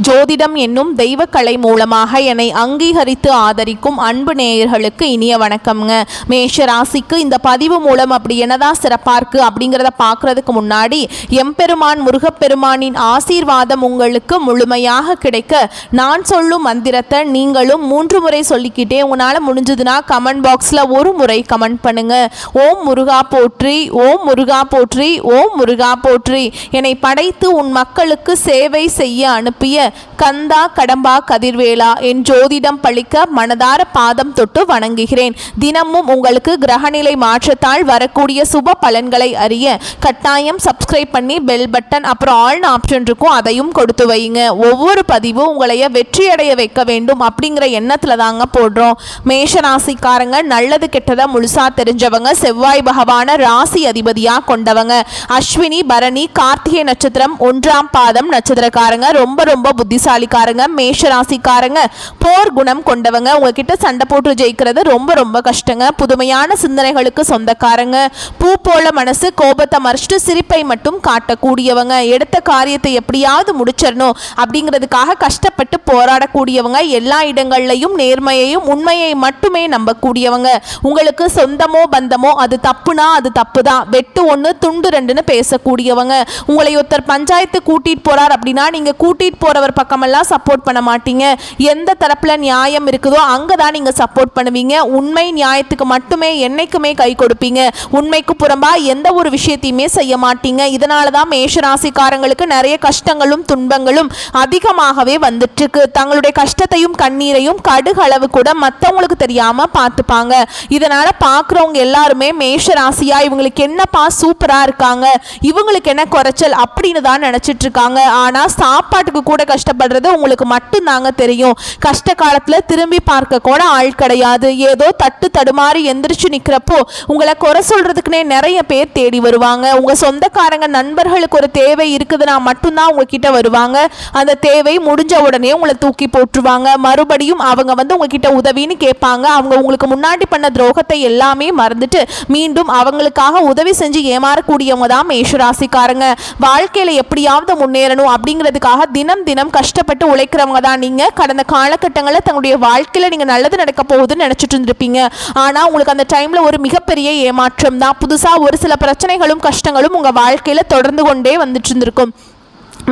ஜோதிடம் என்னும் தெய்வக்கலை மூலமாக என்னை அங்கீகரித்து ஆதரிக்கும் அன்பு நேயர்களுக்கு இனிய வணக்கம்ங்க. மேஷ ராசிக்கு இந்த பதிவு மூலம் அப்படி என்னதான் சிறப்பாக இருக்குது அப்படிங்கிறத பார்க்குறதுக்கு முன்னாடி எம்பெருமான் முருகப்பெருமானின் ஆசீர்வாதம் உங்களுக்கு முழுமையாக கிடைக்க நான் சொல்லும் மந்திரத்தை நீங்களும் 3 முறை சொல்லிக்கிட்டே உங்களால் முடிஞ்சதுன்னா கமெண்ட் பாக்ஸில் ஒரு முறை கமெண்ட் பண்ணுங்க. ஓம் முருகா போற்றி, ஓம் முருகா போற்றி, ஓம் முருகா போற்றி. என்னை படைத்து உன் மக்களுக்கு சேவை செய்ய அனுப்பிய கந்தா கடம்பா கதிர்வேலா என் ஜோதிடம் பழிக்க மனதார பாதம் தொட்டு வணங்குகிறேன். தினமும் உங்களுக்கு கிரகநிலை மாற்றத்தால் வரக்கூடிய சுப பலன்களை அறிய கட்டாயம் சப்ஸ்கிரைப் பண்ணி பெல் பட்டன் அப்புறம் ஆல்னு ஆப்ஷன் இருக்கும், அதையும் கொடுத்து வைங்க. ஒவ்வொரு பதிவும் உங்களைய வெற்றியடைய வைக்க வேண்டும் அப்படிங்கிற எண்ணத்துல தாங்க போடுறோம். மேஷ ராசிக்காரங்க நல்லது கெட்டதை முழுசா தெரிஞ்சவங்க, செவ்வாய் பகவான ராசி அதிபதியா கொண்டவங்க. அஸ்வினி பரணி கார்த்திகை நட்சத்திரம் 1ஆம் பாதம் நட்சத்திரக்காரங்க ரொம்ப புத்திசாலிக்காரங்க. மேஷ ராசிக்காரங்க போர் குணம் கொண்டவங்க. உங்ககிட்ட சண்டை போட்டு ஜெயிக்கிறது ரொம்ப கஷ்டங்க. புதுமையான சிந்தனைகளுக்கு சொந்தக்காரங்க. பூ போல மனசு, கோபத்தை மறைச்சிட்டு சிரிப்பை மட்டும் காட்டக்கூடியவங்க. எடுத்த காரியத்தை எப்படியாவது முடிச்சிடணும் அப்படிங்கிறதுக்காக கஷ்டப்பட்டு போராடக்கூடியவங்க. எல்லா இடங்கள்லையும் நேர்மையையும் உண்மையை மட்டுமே நம்பக்கூடியவங்க. உங்களுக்கு சொந்தமோ பந்தமோ அது தப்புனா அது தப்பு தான், வெட்டு 1 துண்டு 2ன்னு பேசக்கூடியவங்க. உங்களை ஒருத்தர் பஞ்சாயத்து கூட்டிட்டு போறார் அப்படின்னா நீங்க கூட்டிட்டு போறவர் பக்கமெல்லாம் சப்போர்ட் பண்ண மாட்டீங்க. எந்த தரப்புல நியாயம் இருக்குதோ அங்கதான் நீங்க சப்போர்ட் பண்ணுவீங்க. உண்மை நியாயத்துக்கு மட்டுமே என்னைக்குமே கை கொடுப்பீங்க. உண்மைக்கு புறம்பா எந்த ஒரு விஷயத்தையுமே செய்ய மாட்டீங்க. இதனாலதான் மேஷ ராசிக்காரங்களுக்கு நிறைய கஷ்டங்களும் துன்பங்களும் அதிகமாகவே வந்துட்டு இருக்கு. தங்களுடைய கஷ்டத்தையும் கண்ணீரையும் கடுகளவு கூட மற்றவங்களுக்கு தெரியாம பார்த்துப்பாங்க. இதனால பாக்குறவங்க எல்லாருமே மேஷ ராசியா இவங்களுக்கு என்னப்பா சூப்பரா இருக்காங்க, இவங்களுக்கு என்ன குறைச்சல் அப்படின்னு தான் நினைச்சிட்டு இருக்காங்க. ஆனா சாப்பாட்டுக்கு கூட கஷ்டப்படுறது உங்களுக்கு மட்டும் தாங்க தெரியும். கஷ்ட காலத்துல திரும்பி பார்க்க கூட ஆள் கிடையாது. ஏதோ தட்டு தடுமாறி எந்திரிச்சு நிக்கிறப்போ உங்களை குறை சொல்றதுக்குன்னே நிறைய பேர் தேடி வருவாங்க. உங்க சொந்தக்காரங்க நண்பர்களுக்கு ஒரு தேவை இருக்குதுன்னா மட்டும்தான் உங்ககிட்ட வருவாங்க. அந்த தேவை முடிஞ்ச உடனே உங்களை தூக்கி போட்டுருவாங்க. மறுபடியும் அவங்க உங்ககிட்ட உதவின்னு கேட்பாங்க. அவங்க உங்களுக்கு முன்னாடி பண்ண துரோகத்தை எல்லாமே மறந்துட்டு மீண்டும் அவங்களுக்காக உதவி செஞ்சு ஏமாறக்கூடியவங்க தான் மேஷராசிக்காரங்க. வாழ்க்கையில எப்படியாவது முன்னேறணும் அப்படிங்கிறதுக்காக தினம் கஷ்டப்பட்டு உழைக்கிறவங்க தான் நீங்க. கடந்த காலகட்டங்களில் தங்களுடைய வாழ்க்கையில நீங்க நல்லது நடக்க போகுதுன்னு நினைச்சிட்டு இருந்திருப்பீங்க. ஆனா உங்களுக்கு அந்த டைம்ல ஒரு மிகப்பெரிய ஏமாற்றம் தான். புதுசா ஒரு சில பிரச்சனைகளும் கஷ்டங்களும் உங்க வாழ்க்கையில தொடர்ந்து கொண்டே வந்துட்டு இருந்திருக்கும்.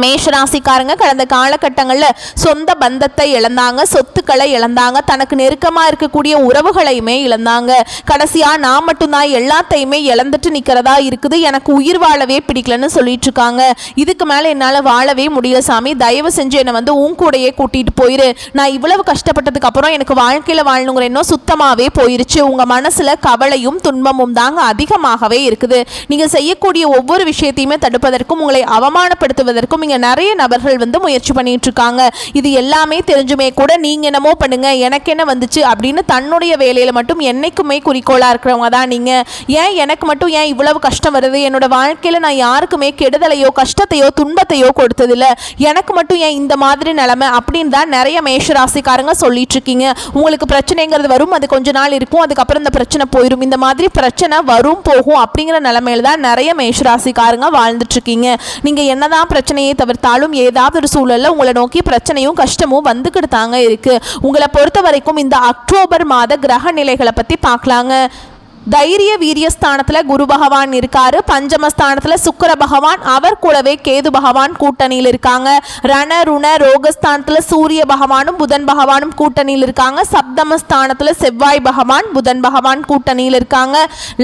மேஷராசிக்காரங்க கடந்த காலகட்டங்களில் சொந்த பந்தத்தை இழந்தாங்க, சொத்துக்களை இழந்தாங்க, தனக்கு நெருக்கமாக இருக்கக்கூடிய உறவுகளையுமே இழந்தாங்க. கடைசியாக நான் மட்டும்தான் எல்லாத்தையுமே இழந்துட்டு நிற்கிறதா இருக்குது, எனக்கு உயிர் வாழவே பிடிக்கலன்னு சொல்லிட்டு இருக்காங்க. இதுக்கு மேலே என்னால் வாழவே முடியல சாமி, தயவு செஞ்சு என்னை உன் கூடையே கூட்டிகிட்டு போயிரு. நான் இவ்வளவு கஷ்டப்பட்டதுக்கு அப்புறம் எனக்கு வாழ்க்கையில் வாழணுங்கிற எண்ணம் சுத்தமாகவே போயிருச்சு. உங்கள் மனசில் கவலையும் துன்பமும் தாங்க அதிகமாகவே இருக்குது. நீங்கள் செய்யக்கூடிய ஒவ்வொரு விஷயத்தையுமே தடுப்பதற்கும் உங்களை அவமானப்படுத்துவதற்கும் இங்க நிறைய நபர்கள் முயற்சி பண்ணிட்டு இருக்காங்க. இது எல்லாமே தெரிஞ்சுமே கூட நீங்க என்னமோ பண்ணுங்க, எனக்கு என்ன வந்துச்சு அப்படின்னு தன்னுடைய வேலையில மட்டும் என்னைக்குமே குறிக்கோளா இருக்கிறவங்க தான் நீங்க. ஏன் எனக்கு மட்டும் ஏன் இவ்வளவு கஷ்டம் வருது, என்னோட வாழ்க்கையில நான் யாருக்குமே கெடுதலையோ கஷ்டத்தையோ துன்பத்தையோ கொடுத்ததில்ல, எனக்கு மட்டும் ஏன் இந்த மாதிரி நிலைமை அப்படின்னு தான் நிறைய மேஷராசிக்காரங்க சொல்லிட்டு இருக்கீங்க. உங்களுக்கு பிரச்சனைங்கிறது வரும், அது கொஞ்ச நாள் இருக்கும், அதுக்கப்புறம் இந்த பிரச்சனை போயிடும். இந்த மாதிரி பிரச்சனை வரும் போகும் அப்படிங்கிற நிலைமையில தான் நிறைய மேஷராசிக்காரங்க வாழ்ந்துட்டு இருக்கீங்க. நீங்க என்னதான் பிரச்சனையை தவிர்த்தாலும் ஏதாவது ஒரு சூழல்ல உங்களை நோக்கி பிரச்சனையும் கஷ்டமும் வந்துக்கிட்டு தாங்க இருக்கு. உங்களை பொறுத்த வரைக்கும் இந்த அக்டோபர் மாத கிரக நிலைகளை பத்தி பார்க்கலாங்க. தைரிய வீரியஸ்தானத்துல குரு பகவான் இருக்காரு. பஞ்சமஸ்தானத்துல சுக்கிர பகவான், அவர் கூடவே கேது பகவான் கூட்டணியில் இருக்காங்க. ரண ருண ரோகஸ்தானத்துல சூரிய பகவானும் புதன் பகவானும் கூட்டணியில் இருக்காங்க. சப்தமஸ்தானத்துல செவ்வாய் பகவான் புதன் பகவான் கூட்டணியில் இருக்காங்க.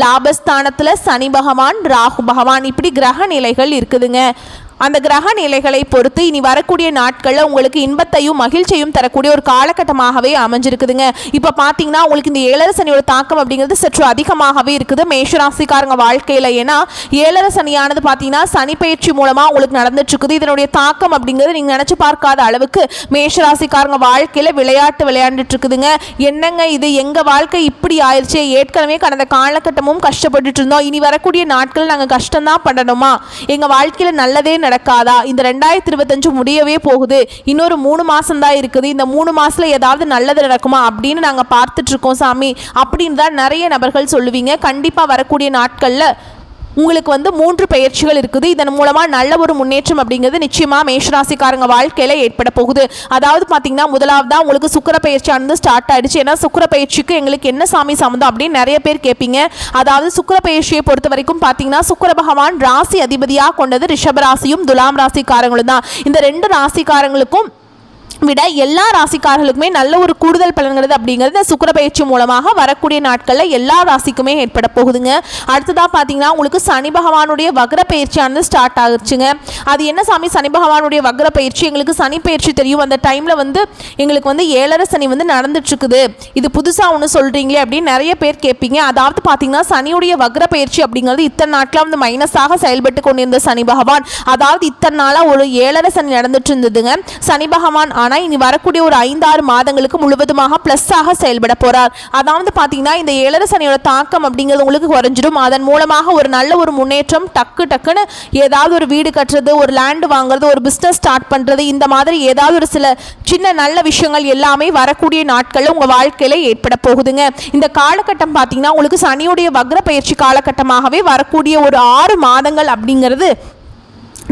லாபஸ்தானத்துல சனி பகவான் ராகு பகவான், இப்படி கிரக நிலைகள் இருக்குதுங்க. அந்த கிரக நிலைகளை பொறுத்து இனி வரக்கூடிய நாட்களில் உங்களுக்கு இன்பத்தையும் மகிழ்ச்சியும் தரக்கூடிய ஒரு காலகட்டமாகவே அமைஞ்சிருக்குதுங்க. இப்போ பார்த்தீங்கன்னா உங்களுக்கு இந்த 7 சனியோட தாக்கம் அப்படிங்கிறது சற்று அதிகமாகவே இருக்குது மேஷராசிக்காரங்க வாழ்க்கையில். ஏன்னா 7 சனியானது பார்த்தீங்கன்னா சனி பயிற்சி மூலமாக உங்களுக்கு நடந்துட்டு இருக்குது. இதனுடைய தாக்கம் அப்படிங்கிறது நீங்கள் நினச்சி பார்க்காத அளவுக்கு மேஷராசிக்காரங்க வாழ்க்கையில் விளையாண்டுட்டு இருக்குதுங்க. என்னங்க இது, எங்கள் வாழ்க்கை இப்படி ஆயிடுச்சு, ஏற்கனவே கடந்த காலகட்டமும் கஷ்டப்பட்டுட்டு இருந்தோம், இனி வரக்கூடிய நாட்கள் நாங்கள் கஷ்டம்தான் பண்ணணுமா, எங்கள் வாழ்க்கையில் நல்லதே நடக்காதா, இந்த 2025 முடியவே போகுது, இன்னொரு 3 மாசம் தான் இருக்குது, இந்த 3 மாசத்துல ஏதாவது நல்லது நடக்குமா அப்படின்னு நாங்க பார்த்துட்டு இருக்கோம் சாமி அப்படின்னு தான் நிறைய நபர்கள் சொல்லுவீங்க. கண்டிப்பா வரக்கூடிய நாட்கள்ல உங்களுக்கு வந்து 3 பெயர்ச்சிகள் இருக்குது. இதன் மூலமாக நல்ல ஒரு முன்னேற்றம் அப்படிங்கிறது நிச்சயமாக மேஷராசிக்காரங்க வாழ்க்கையில் ஏற்பட போகுது. அதாவது பார்த்தீங்கன்னா முதலாவதாக உங்களுக்கு சுக்கிர பயிற்சியானது ஸ்டார்ட் ஆயிடுச்சு. ஏன்னா சுக்கிர பயிற்சிக்கு எங்களுக்கு என்ன சாமி சம்மந்தம் அப்படின்னு நிறைய பேர் கேட்பீங்க. அதாவது சுக்கிர பயிற்சியை பொறுத்த வரைக்கும் பார்த்தீங்கன்னா சுக்கிர பகவான் ராசி அதிபதியாக கொண்டது ரிஷப ராசியும் துலாம் ராசிக்காரங்களும் தான். இந்த 2 ராசிக்காரங்களுக்கும் விட எல்லா ராசிக்காரர்களுக்குமே நல்ல ஒரு கூடுதல் பலன்கிறது அப்படிங்கிறது சுக்கிர பயிற்சி மூலமாக வரக்கூடிய நாட்களில் எல்லா ராசிக்குமே ஏற்பட போகுதுங்க. அடுத்ததாக பார்த்தீங்கன்னா உங்களுக்கு சனி பகவானுடைய வக்ர பயிற்சியானது ஸ்டார்ட் ஆகிடுச்சுங்க. அது என்ன சாமி சனி பகவானுடைய வக்ர பயிற்சி? எங்களுக்கு சனி பயிற்சி தெரியும், அந்த டைமில் வந்து எங்களுக்கு வந்து 7.5 சனி வந்து நடந்துட்டுருக்குது, இது புதுசாக ஒன்று சொல்கிறீங்களே அப்படின்னு நிறைய பேர் கேட்பீங்க. அதாவது பார்த்தீங்கன்னா சனியுடைய வக்ர பயிற்சி அப்படிங்கிறது இத்தனை நாட்களாக வந்து மைனஸாக செயல்பட்டு கொண்டிருந்த சனி பகவான், அதாவது இத்தனை நாளாக ஒரு 7.5 சனி நடந்துட்டு இருந்ததுங்க சனி பகவான். ஆனால் இனி வரக்கூடிய ஒரு 5-6 மாதங்களுக்கு முழுவதுமாக பிளஸ்ஸாக செயல்பட போறார். அதாவது பார்த்தீங்கன்னா இந்த 7.5 சனியோட தாக்கம் அப்படிங்கிறது உங்களுக்கு குறைஞ்சிடும். அதன் மூலமாக ஒரு நல்ல ஒரு முன்னேற்றம் டக்குன்னு ஏதாவது ஒரு வீடு கட்டுறது, ஒரு லேண்ட் வாங்குறது, ஒரு பிஸ்னஸ் ஸ்டார்ட் பண்ணுறது, இந்த மாதிரி ஏதாவது ஒரு சில சின்ன நல்ல விஷயங்கள் எல்லாமே வரக்கூடிய நாட்களில் உங்கள் வாழ்க்கையில் ஏற்பட போகுதுங்க. இந்த காலகட்டம் பார்த்தீங்கன்னா உங்களுக்கு சனியுடைய வக்ர பயிற்சி காலகட்டமாகவே வரக்கூடிய ஒரு 6 மாதங்கள் அப்படிங்கிறது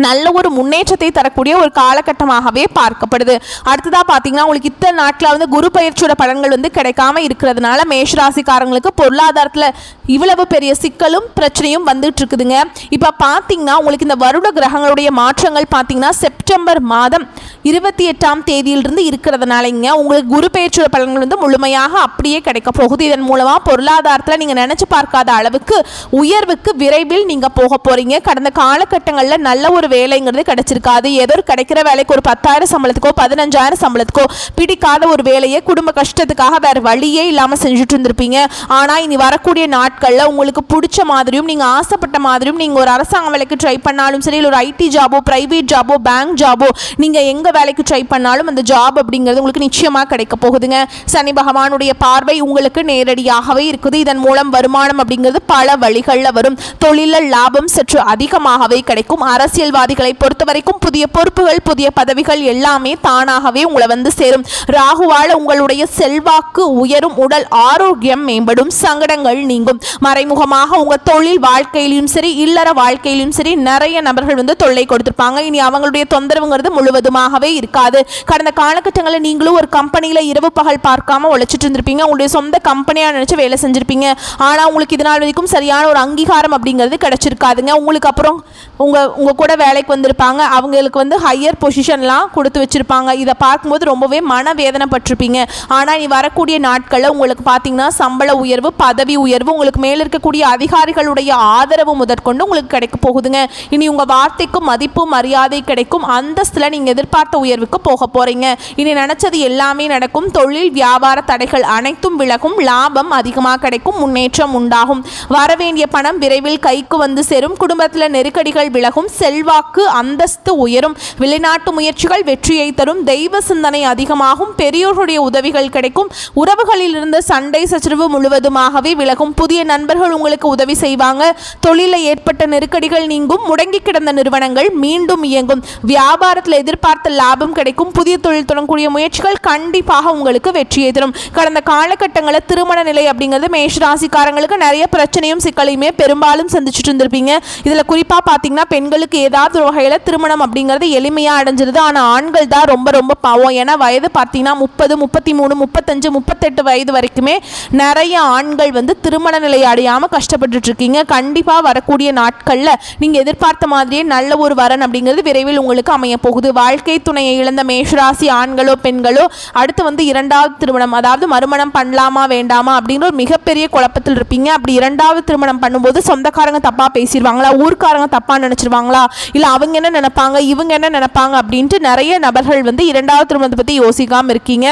நல்ல ஒரு முன்னேற்றத்தை தரக்கூடிய ஒரு காலகட்டமாகவே பார்க்கப்படுது. அடுத்ததாக பார்த்தீங்கன்னா உங்களுக்கு இத்தனை நாட்களில் வந்து குரு பயிற்சியோட பலன்கள் வந்து கிடைக்காம இருக்கிறதுனால மேஷராசிக்காரங்களுக்கு பொருளாதாரத்தில் இவ்வளவு பெரிய சிக்கலும் பிரச்சனையும் வந்துட்டு இருக்குதுங்க. இப்போ பார்த்தீங்கன்னா உங்களுக்கு இந்த வருட கிரகங்களுடைய மாற்றங்கள் பார்த்தீங்கன்னா செப்டம்பர் மாதம் 28ஆம் தேதியிலிருந்து இருக்கிறதுனாலங்க உங்களுக்கு குரு பயிற்சியோட பலன்கள் வந்து முழுமையாக அப்படியே கிடைக்க போகுது. இதன் மூலமாக பொருளாதாரத்தில் நீங்கள் நினச்சி பார்க்காத அளவுக்கு உயர்வுக்கு விரைவில் நீங்கள் போக போகிறீங்க. கடந்த காலகட்டங்களில் நல்ல ஒரு வேலைங்கிறது கிடைச்சிருக்காது. ஏதோ கிடைக்கிற வேலைக்கு ஒரு 10,000 சம்பளத்துக்கோ 15,000 சம்பளத்துக்கோ பிடிக்காத ஒரு வேலையை குடும்ப கஷ்டத்துக்காக வேறு வழியே இல்லாமல் செஞ்சுட்டு இருந்திருப்பீங்க. ஆனால் இனி வரக்கூடிய நாட்களில் உங்களுக்கு பிடிச்ச மாதிரியும் நீங்கள் ஆசைப்பட்ட மாதிரியும் நீங்கள் ஒரு அரசாங்க வேலைக்கு ட்ரை பண்ணாலும் சரி, இல்லை ஒரு ஐடி ஜாபோ, பிரைவேட் ஜாபோ, பேங்க் ஜாபோ, நீங்கள் எங்கே வேலைக்கு ட்ரை பண்ணாலும் அந்த ஜாப் அப்படிங்கிறது உங்களுக்கு நிச்சயமாக கிடைக்க போகுதுங்க. சனி பகவானுடைய பார்வை உங்களுக்கு நேரடியாகவே இருக்குது. இதன் மூலம் வருமானம் அப்படிங்கிறது பல வழிகளில் வரும். தொழிலில் லாபம் சற்று அதிகமாகவே கிடைக்கும். அரசியல்வாதிகளை பொறுத்த வரைக்கும் புதிய பொறுப்புகள், புதிய பதவிகள் எல்லாமே தானாகவே உங்களை வந்து சேரும். ராகுவால் உங்களுடைய செல்வாக்கு உயரும், உடல் ஆரோக்கியம் மேம்படும், சங்கடங்கள் நீங்கும். மறைமுகமாக உங்கள் தொழில் வாழ்க்கையிலும் சரி, இல்லற வாழ்க்கையிலும் சரி நிறைய நபர்கள் வந்து தொல்லை கொடுத்திருப்பாங்க. இனி அவங்களுடைய தொந்தரவுங்கிறது முழுவதுமாகவே இருக்காது. கடந்த காலகட்டங்களில் நீங்களும் ஒரு கம்பெனியில் இரவு பகல் பார்க்காம உழைச்சிட்டு இருந்திருப்பீங்க. உங்களுடைய சொந்த கம்பெனியாக நினைச்சு வேலை செஞ்சிருப்பீங்க. ஆனால் உங்களுக்கு இதனால் வரைக்கும் சரியான ஒரு அங்கீகாரம் அப்படிங்கிறது கிடைச்சிருக்காதுங்க. உங்களுக்கு அப்புறம் உங்க கூட வேலைக்கு வந்திருப்பாங்க, அவங்களுக்கு வந்து ஹையர் பொசிஷன்லாம் கொடுத்து வச்சுருப்பாங்க. இதை பார்க்கும்போது ரொம்பவே மனவேதனைப்பட்டிருப்பீங்க. ஆனால் இனி வரக்கூடிய நாட்களில் உங்களுக்கு பார்த்தீங்கன்னா சம்பள உயர்வு, பதவி உயர்வு, உங்களுக்கு மேலே இருக்கக்கூடிய அதிகாரிகளுடைய ஆதரவு முதற்கொண்டு உங்களுக்கு கிடைக்க போகுதுங்க. இனி உங்கள் வார்த்தைக்கும் மதிப்பு மரியாதை கிடைக்கும். அந்தஸ்தில் நீங்கள் எதிர்பார்த்த உயர்வுக்கு போக போகிறீங்க. இனி நினச்சது எல்லாமே நடக்கும். தொழில் வியாபார தடைகள் அனைத்தும் விலகும். லாபம் அதிகமாக கிடைக்கும். முன்னேற்றம் உண்டாகும். வரவேண்டிய பணம் விரைவில் கைக்கு வந்து சேரும். குடும்பத்தில் நெருக்கடிகள் விலகும். செல்வாக்கு அந்தஸ்து உயரும். வெளிநாட்டு முயற்சிகள் வெற்றியை தரும். தெய்வ சிந்தனை அதிகமாகும். பெரியோருடைய உதவிகள் கிடைக்கும். உறவுகளில் இருந்த சண்டை சச்சரவு முழுவதுமாகவே விலகும். புதிய நண்பர்கள் உங்களுக்கு உதவி செய்வாங்க. தொழிலில் ஏற்பட்ட நெருக்கடிகள் நீங்கும். முடங்கி கிடந்த நிறுவனங்கள் மீண்டும் இயங்கும். வியாபாரத்தில் எதிர்பார்த்த லாபம் கிடைக்கும். புதிய தொழில் தொடங்கக்கூடிய முயற்சிகள் கண்டிப்பாக உங்களுக்கு வெற்றியை தரும். கடந்த காலகட்டங்களில் திருமண நிலை அப்படிங்கிறது மேஷராசிக்காரங்களுக்கு நிறைய பிரச்சனையும் சிக்கலையுமே பெரும்பாலும் சந்திச்சுட்டு இருந்திருப்பீங்க. இதில் குறிப்பாக பார்த்தீங்கன்னா பெண்களுக்கு ஏதாவது ஒரு வகையில் திருமணம் அப்படிங்கிறது எளிமையாக அடைஞ்சிருது. ஆனால் ஆண்கள் தான் ரொம்ப ரொம்ப பாவம். ஏன்னா வயது பார்த்தீங்கன்னா 30, 33, 35, 38 வயது வரைக்குமே நிறைய ஆண்கள் வந்து திருமண நிலை அடையாமல் கஷ்டப்பட்டுட்டு இருக்கீங்க. கண்டிப்பாக வரக்கூடிய நாட்களில் நீங்கள் எதிர்பார்த்த மாதிரியே நல்ல ஒரு வரன் அப்படிங்கிறது விரைவில் உங்களுக்கு அமைய போகுது. வாழ்க்கை துணையை இழந்த மேஷராசி ஆண்களோ பெண்களோ அடுத்து வந்து 2வது திருமணம், அதாவது மறுமணம் பண்ணலாமா வேண்டாமா அப்படிங்கிற ஒரு மிகப்பெரிய குழப்பத்தில் இருப்பீங்க. அப்படி 2வது திருமணம் பண்ணும்போது சொந்தக்காரங்க தப்பாக பேசிடுவாங்களா, ஊர்க்காரங்க தப்பாக நினச்சிருவாங்களா, இல்லை அவங்க என்ன நினைப்பாங்க, இவங்க என்ன நினைப்பாங்க அப்படின்ட்டு நிறைய நபர்கள் வந்து 2வது திருமணத்தை பற்றி யோசிக்காமல் இருக்கீங்க.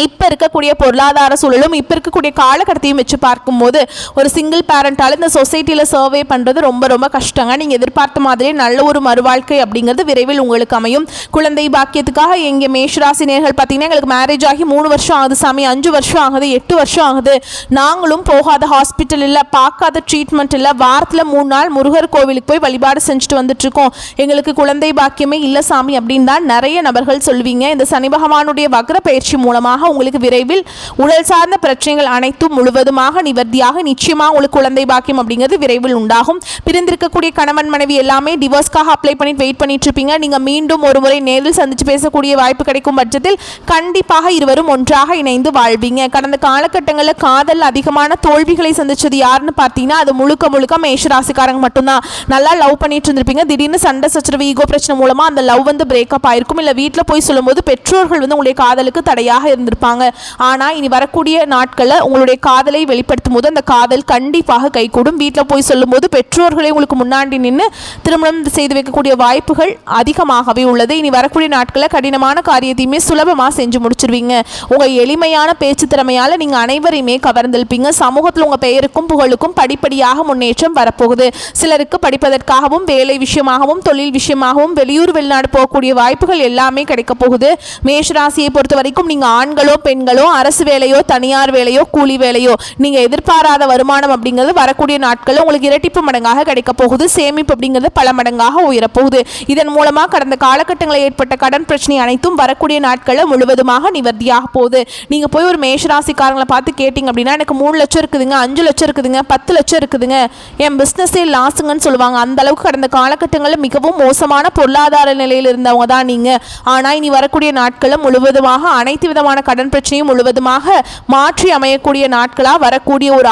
இப்போ இருக்கக்கூடிய பொருளாதார சூழலும் இப்போ இருக்கக்கூடிய காலகட்டத்தையும் வச்சு பார்க்கும்போது ஒரு சிங்கிள் பேரண்டால் இந்த சொசைட்டியில் சர்வே பண்ணுறது ரொம்ப ரொம்ப கஷ்டங்க. நீங்கள் எதிர்பார்த்த மாதிரியே நல்ல ஒரு மறுவாழ்க்கை அப்படிங்கிறது விரைவில் உங்களுக்கு அமையும். குழந்தை பாக்கியத்துக்காக எங்கள் மேஷராசி நேயர்கள் பார்த்தீங்கன்னா எங்களுக்கு மேரேஜ் ஆகி 3 வருஷம் ஆகுது சாமி, 5 வருஷம் ஆகுது, 8 வருஷம் ஆகுது, நாங்களும் போகாத ஹாஸ்பிட்டல் இல்லை, பார்க்காத ட்ரீட்மெண்ட் இல்லை, வாரத்தில் 3 நாள் முருகர் கோவிலுக்கு போய் வழிபாடு செஞ்சுட்டு வந்துட்டுருக்கோம், எங்களுக்கு குழந்தை பாக்கியமே இல்லை சாமி அப்படின்னு தான் நிறைய நபர்கள் சொல்வீங்க. இந்த சனி பகவானுடைய வக்ர பயிற்சி மூலமாக உங்களுக்கு விரைவில் உடல் சார்ந்த பிரச்சனைகள் அனைத்தும் முழுவதுமாக நிவர்த்தியாக நிச்சயமாக உங்களுக்கு குழந்தை பாக்கியம் அப்படிங்கிறது விரைவில் உண்டாகும். பிரிந்திருக்கக்கூடிய கணவன் மனைவி எல்லாமே டிவோர்ஸ்க்காக அப்ளை பண்ணிட்டு வெயிட் பண்ணிட்டு இருப்பீங்க. நீங்க மீண்டும் ஒரு முறை நேரில் சந்திச்சு பேசக்கூடிய வாய்ப்பு கிடைக்கும் பட்சத்தில் கண்டிப்பாக இருவரும் ஒன்றாக இணைந்து வாழ்வீங்க. கடந்த காலகட்டங்களில் காதல் அதிகமான தோல்விகளை சந்திச்சது யாருன்னு பார்த்தீங்கன்னா அது முழுக்க முழுக்க மேஷராசிக்காரங்க மட்டும்தான். நல்லா லவ் பண்ணிட்டு இருந்திருப்பீங்க. திடீர்னு சண்டை சச்சரவு ஈகோ பிரச்சனை மூலமா அந்த லவ் பிரேக்கப் ஆயிருக்கும். இல்லை வீட்டில் போய் சொல்லும்போது பெற்றோர்கள் உங்களுடைய காதலுக்கு தடையாக இருந்திருப்பாங்க. ஆனால் இனி வரக்கூடிய நாட்களில் உங்களுடைய காதலை வெளிப்படுத்தும் போது அந்த காதல் கண்டிப்பாக கைகூடும். வீட்டில் போய் சொல்லும்போது பெற்றோர்களை உங்களுக்கு முன்னாடி நின்று திருமணம் செய்து வைக்கக்கூடிய வாய்ப்புகள் அதிகமாகவே உள்ளது. இனி வரக்கூடிய நாட்களில் கடினமான காரியத்தையுமே சுலபமாக செஞ்சு முடிச்சிருவீங்க. உங்கள் எளிமையான பேச்சு திறமையால் நீங்கள் அனைவரையுமே கவர்ந்திருப்பீங்க. சமூகத்தில் உங்கள் பெயருக்கும் புகழுக்கும் படிப்படியாக முன்னேற்றம் வரப்போகுது. சிலருக்கு படிப்பதற்காகவும் வேலை விஷயமாகவும் தொழில் விஷயமாகவும் வெளியூர் வெளிநாடு போகக்கூடிய வாய்ப்புகள் எல்லாமே கிடைக்க போகுது. மேஷராசியை பொறுத்த வரைக்கும் நீங்கள் ஆண்களோ பெண்களோ அரசு வேலையோ தனியார் வேலையோ கூலி வேலையோ நீங்கள் எதிர்பாராத வருமானம் அப்படிங்கிறது வரக்கூடிய நாட்களில் உங்களுக்கு இரட்டிப்பு மடங்காக கிடைக்க போகுது. சேமிப்பு அப்படிங்கிறது பல மடங்காக உயரப்போகுது. இதன் மூலமாக கடந்த காலகட்டங்களில் ஏற்பட்ட கடன் பிரச்சனை அனைத்தும் வரக்கூடிய நாட்களில் முழுவதுமாக நிவர்த்தியாக போகுது. நீங்கள் போய் ஒரு மேஷராசிக்காரங்களை பார்த்து கேட்டிங்க அப்படின்னா எனக்கு 3 லட்சம் இருக்குதுங்க, 5 லட்சம் இருக்குதுங்க, 10 லட்சம் இருக்குதுங்க, என் பிஸ்னஸே லாஸுங்கன்னு சொல்லுவாங்க. அந்த அளவுக்கு கடந்த காலகட்டங்களில் மிகவும் மோசமான பொருளாதார நிலையில் இருந்தவங்க தான் நீங்கள். ஆனால் இனி வரக்கூடிய நாட்களில் முழுவதுமாக அனைத்து விதமான கடன் பிரச்சனையும் முழுவதுமாக மாற்றி அமையக்கூடிய நாட்களாக வரக்கூடிய ஒரு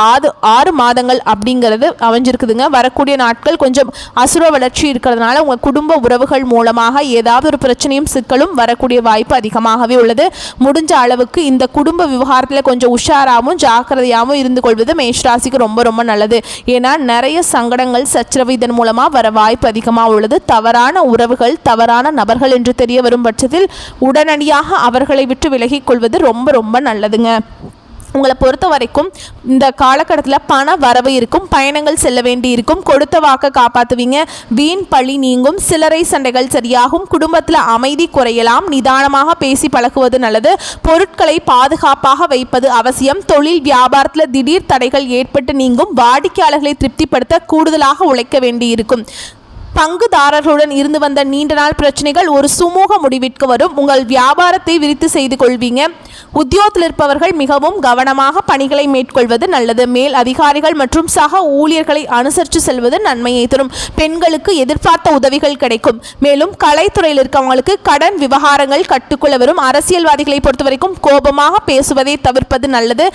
6 மாதங்கள் அப்படிங்கிறது அமைஞ்சிருக்குதுங்க. வரக்கூடிய நாட்கள் கொஞ்சம் அசுர வளர்ச்சி இருக்கிறதுனால உங்கள் குடும்ப உறவுகள் மூலமாக ஏதாவது ஒரு பிரச்சனையும் சிக்கலும் வரக்கூடிய வாய்ப்பு அதிகமாகவே உள்ளது. முடிஞ்ச அளவுக்கு இந்த குடும்ப விவகாரத்தில் கொஞ்சம் உஷாராகவும் ஜாக்கிரதையாகவும் இருந்து கொள்வது மேஷராசிக்கு ரொம்ப ரொம்ப நல்லது. ஏன்னா நிறைய சங்கடங்கள் சச்சரவு இதன் மூலமாக வர வாய்ப்பு அதிகமாக உள்ளது. தவறான உறவுகள் தவறான நபர்கள் என்று தெரிய வரும் பட்சத்தில் உடனடியாக அவர்களை விட்டு விலகிக் கொள்வது ரொம்ப ரொம்ப நல்லதுங்க. உங்களை பொறுத்த வரைக்கும் இந்த காலகட்டத்தில் பண வரவு இருக்கும், பயணங்கள் செல்ல வேண்டி இருக்கும், கொடுத்த வாக்கை காப்பாற்றுவீங்க, வீண் பழி நீங்கும், சில்லறை சண்டைகள் சரியாகும், குடும்பத்தில் அமைதி குறையலாம், நிதானமாக பேசி பழகுவது நல்லது, பொருட்களை பாதுகாப்பாக வைப்பது அவசியம், தொழில் வியாபாரத்தில் திடீர் தடைகள் ஏற்பட்டு நீங்கும், வாடிக்கையாளர்களை திருப்திப்படுத்த கூடுதலாக உழைக்க வேண்டி இருக்கும். பங்குதாரர்களுடன் இருந்து வந்த நீண்ட நாள் பிரச்சனைகள் ஒரு சுமூக முடிவிற்கு வரும். உங்கள் வியாபாரத்தை விரித்து செய்து கொள்வீங்க. உத்தியோகத்தில் இருப்பவர்கள் மிகவும் கவனமாக பணிகளை மேற்கொள்வது நல்லது. மேல் அதிகாரிகள் மற்றும் சக ஊழியர்களை அனுசரித்து செல்வது நன்மையை தரும். பெண்களுக்கு எதிர்பார்த்த உதவிகள் கிடைக்கும். மேலும் கலைத்துறையில் இருக்கவங்களுக்கு கடன் விவகாரங்கள் கட்டுக்குள்ள வரும். அரசியல்வாதிகளை பொறுத்தவரைக்கும் கோபமாக பேசுவதை தவிர்ப்பது நல்லது.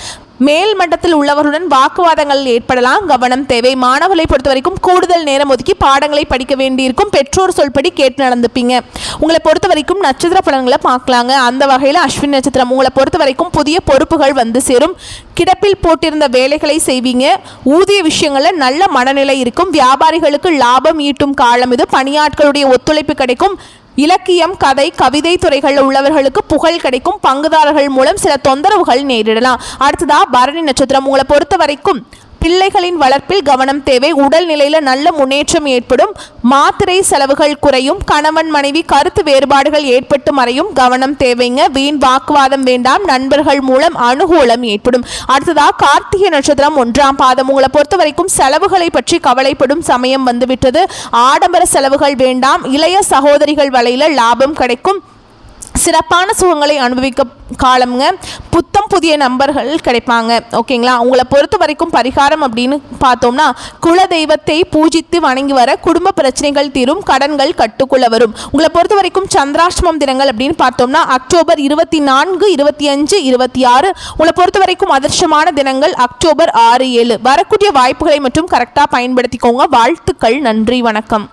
மேல் மட்டத்தில் உள்ளவர்களுடன் வாக்குவாதங்கள் ஏற்படலாம், கவனம் தேவை. மாணவர்களை பொறுத்த வரைக்கும் கூடுதல் நேரம் ஒதுக்கி பாடங்களை படிக்க வேண்டியிருக்கும். பெற்றோர் சொல்படி கேட்டு நடந்துப்பீங்க. உங்களை பொறுத்த வரைக்கும் நட்சத்திர பலன்களை பார்க்கலாங்க. அந்த வகையில் அஸ்வினி நட்சத்திரம் உங்களை பொறுத்த வரைக்கும் புதிய பொறுப்புகள் வந்து சேரும். கிடப்பில் போட்டிருந்த வேலைகளை செய்வீங்க. ஊதிய விஷயங்களில் நல்ல மனநிலை இருக்கும். வியாபாரிகளுக்கு லாபம் ஈட்டும் காலம் இது. பணியாட்களுடைய ஒத்துழைப்பு கிடைக்கும். இலக்கியம் கதை கவிதை துறைகளில் உள்ளவர்களுக்கு புகழ் கிடைக்கும். பங்குதாரர்கள் மூலம் சில தொந்தரவுகள் நேரிடலாம். அடுத்ததா பரணி நட்சத்திரம் உங்களை பொறுத்த வரைக்கும் பிள்ளைகளின் வளர்ப்பில் கவனம் தேவை. உடல் நிலையில நல்ல முன்னேற்றம் ஏற்படும். மாத்திரை செலவுகள் குறையும். கணவன் மனைவி கருத்து வேறுபாடுகள் ஏற்பட்டு மறையும், கவனம் தேவைங்க. வீண் வாக்குவாதம் வேண்டாம். நண்பர்கள் மூலம் அனுகூலம் ஏற்படும். அடுத்ததா கார்த்திகை நட்சத்திரம் 1ஆம் பாதம் உங்களை பொறுத்த வரைக்கும் செலவுகளை பற்றி கவலைப்படும் சமயம் வந்துவிட்டது. ஆடம்பர செலவுகள் வேண்டாம். இளைய சகோதரிகள் வலையில லாபம் கிடைக்கும். சிறப்பான சுகங்களை அனுபவிக்க காலம்ங்க. புத்தம் புதிய நம்பர்கள் கிடைப்பாங்க. ஓகேங்களா. உங்களை பொறுத்த வரைக்கும் பரிகாரம் அப்படின்னு பார்த்தோம்னா குல தெய்வத்தை பூஜித்து வணங்கி வர குடும்ப பிரச்சனைகள் தீரும், கடன்கள் கட்டுக்குள்ள வரும். உங்களை பொறுத்த வரைக்கும் சந்திராஷ்டமம் தினங்கள் அப்படின்னு பார்த்தோம்னா அக்டோபர் 24, 25, 26. உங்களை பொறுத்த வரைக்கும் அதிர்ஷ்டமான தினங்கள் அக்டோபர் 6, 7. வரக்கூடிய வாய்ப்புகளை மட்டும் கரெக்டாக பயன்படுத்திக்கோங்க. வாழ்த்துக்கள். நன்றி, வணக்கம்.